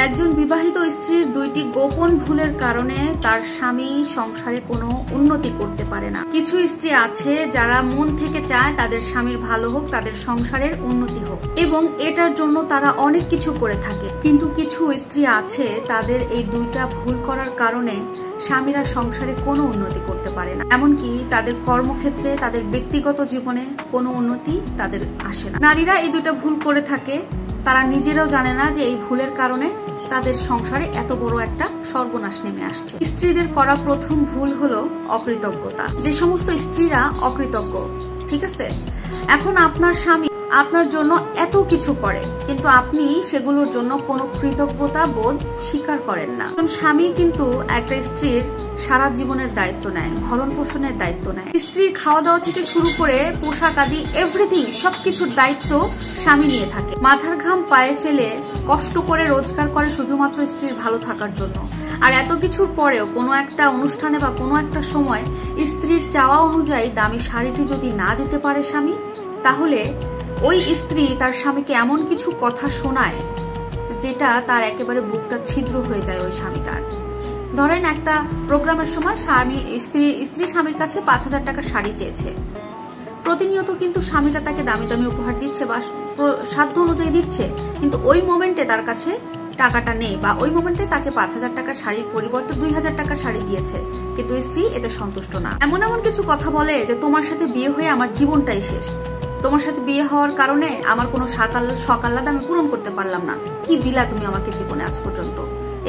একজন বিবাহিত স্ত্রীর দুইটি গোপন ভুলের কারণে তার স্বামী সংসারে কোনো উন্নতি করতে পারে না। কিছু স্ত্রী আছে যারা মন থেকে চায় তাদের স্বামীর ভালো হোক, তাদের সংসারের উন্নতি হোক, এবং এটার জন্য তারা অনেক কিছু করে থাকে। কিন্তু কিছু স্ত্রী আছে তাদের এই দুইটা ভুল করার কারণে স্বামীরা সংসারে কোনো উন্নতি করতে পারে না, এমনকি তাদের কর্মক্ষেত্রে, তাদের ব্যক্তিগত জীবনে কোনো উন্নতি তাদের আসে না। নারীরা এই দুইটা ভুল করে থাকে, তারা নিজেরাও জানে না যে এই ভুলের কারণে তাদের সংসারে এত বড় একটা সর্বনাশ নেমে আসছে। স্ত্রীদের করা প্রথম ভুল হলো অকৃতজ্ঞতা। যে সমস্ত স্ত্রীরা অকৃতজ্ঞ, ঠিক আছে, এখন আপনার স্বামী আপনার জন্য এত কিছু করে কিন্তু আপনি সেগুলোর জন্য কোনো কৃতজ্ঞতা বোধ স্বীকার করেন না। স্বামী কিন্তু একটা স্ত্রীর সারা জীবনের দায়িত্ব নেয়, ভরণ পোষণের দায়িত্ব নেয়। স্ত্রীর খাওয়া দাওয়া থেকে শুরু করে পোশাক আদি এভরিথিং, সবকিছুর দায়িত্ব স্বামী নিয়ে থাকে। মাথার ঘাম পায়ে ফেলে কষ্ট করে রোজগার করে শুধুমাত্র স্ত্রীর ভালো থাকার জন্য। আর এত কিছুর পরেও কোনো একটা অনুষ্ঠানে বা কোনো একটা সময় স্ত্রীর চাওয়া অনুযায়ী দামি শাড়িটি যদি না দিতে পারে স্বামী, তাহলে ওই স্ত্রী তার স্বামীকে এমন কিছু কথা শোনায় যেটা তার একেবারে বুকটা ছিদ্র হয়ে যায় ওই স্বামীটার। ধরেন একটা প্রোগ্রামের সময় স্ত্রী স্বামীর কাছে 5,000 টাকার শাড়ি চেয়েছে। প্রতিনিয়ত কিন্তু স্বামীটা তাকে দামি দামি উপহার দিচ্ছে বা সাধ্য অনুযায়ী দিচ্ছে, কিন্তু ওই মোমেন্টে তার কাছে টাকাটা নেই, বা ওই মোমেন্টে তাকে 5,000 টাকার শাড়ির পরিবর্তে 2,000 টাকার শাড়ি দিয়েছে, কিন্তু স্ত্রী এতে সন্তুষ্ট না। এমন এমন কিছু কথা বলে যে তোমার সাথে বিয়ে হয়ে আমার জীবনটাই শেষ, তোমার সাথে বিয়ে হওয়ার কারণে আমার কোনো সকাল্লাদ আমি পূরণ করতে পারলাম না, কি দিলা তুমি আমাকে জীবনে আজ পর্যন্ত,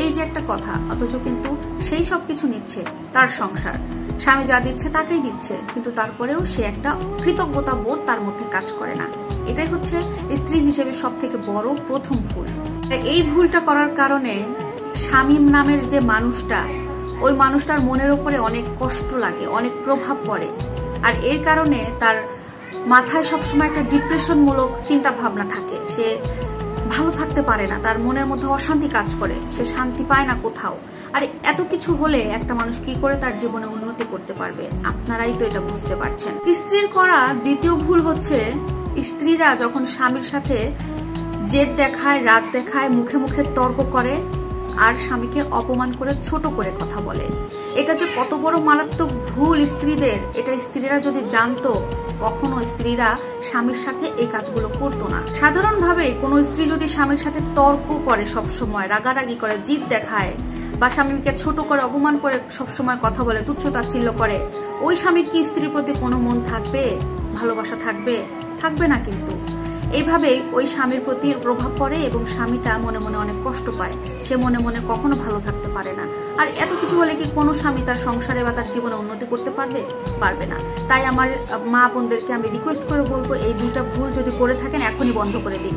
এই যে একটা কথা। অথচ কিন্তু সেই সবকিছু নিচ্ছে তার সংসার, স্বামী যা দিচ্ছে তাকেই দিচ্ছে, কিন্তু তারপরেও সে একটা কৃতজ্ঞতা বোধ তার মধ্যে কাজ করে না। এটাই হচ্ছে স্ত্রী হিসেবে সব থেকে বড় প্রথম ভুল। এই ভুলটা করার কারণে স্বামী নামের যে মানুষটা, ওই মানুষটার মনের উপরে অনেক কষ্ট লাগে, অনেক প্রভাব পড়ে, আর এর কারণে তার মাথায় সবসময় একটা ডিপ্রেশনমূলক চিন্তা ভাবনা থাকে। সে ভালো থাকতে পারে না, তার মনের মধ্যে অশান্তি কাজ করে, সে শান্তি পায় না কোথাও। আর এত কিছু হলে একটা মানুষ কি করে তার জীবনে উন্নতি করতে পারবে? আপনারাই তো এটা বুঝতে পারছেন। স্ত্রীর করা দ্বিতীয় ভুল হচ্ছে স্ত্রীরা যখন স্বামীর সাথে জেদ দেখায়, রাগ দেখায়, মুখে মুখে তর্ক করে আর স্বামীকে অপমান করে ছোট করে কথা বলে। এটা যে কত বড় মারাত্মক ভুল স্ত্রীদের, এটা স্ত্রীরা যদি জানতো কখনো স্ত্রীরা স্বামীর সাথে এই কাজগুলো করতো না। সাধারণভাবে কোনো স্ত্রী যদি স্বামীর সাথে তর্ক করে, সবসময় রাগারাগি করে, জিদ দেখায়, বা স্বামীকে ছোট করে অপমান করে সবসময় কথা বলে, তুচ্ছ-তাচ্ছিল্য করে, ওই স্বামীর কি স্ত্রীর প্রতি কোনো মন থাকবে, ভালোবাসা থাকবে? থাকবে না। কিন্তু এইভাবেই ওই স্বামীর প্রতি প্রভাব পড়ে এবং স্বামীটা মনে মনে অনেক কষ্ট পায়, সে মনে মনে কখনো ভালো থাকতে পারে না। আর এত কিছু হলে কি কোনো স্বামী তার সংসারে বা তার জীবনে উন্নতি করতে পারবে? পারবে না। তাই আমার মা বোনদেরকে আমি রিকোয়েস্ট করে বলবো, এই দুইটা ভুল যদি করে থাকেন এখনই বন্ধ করে দিন।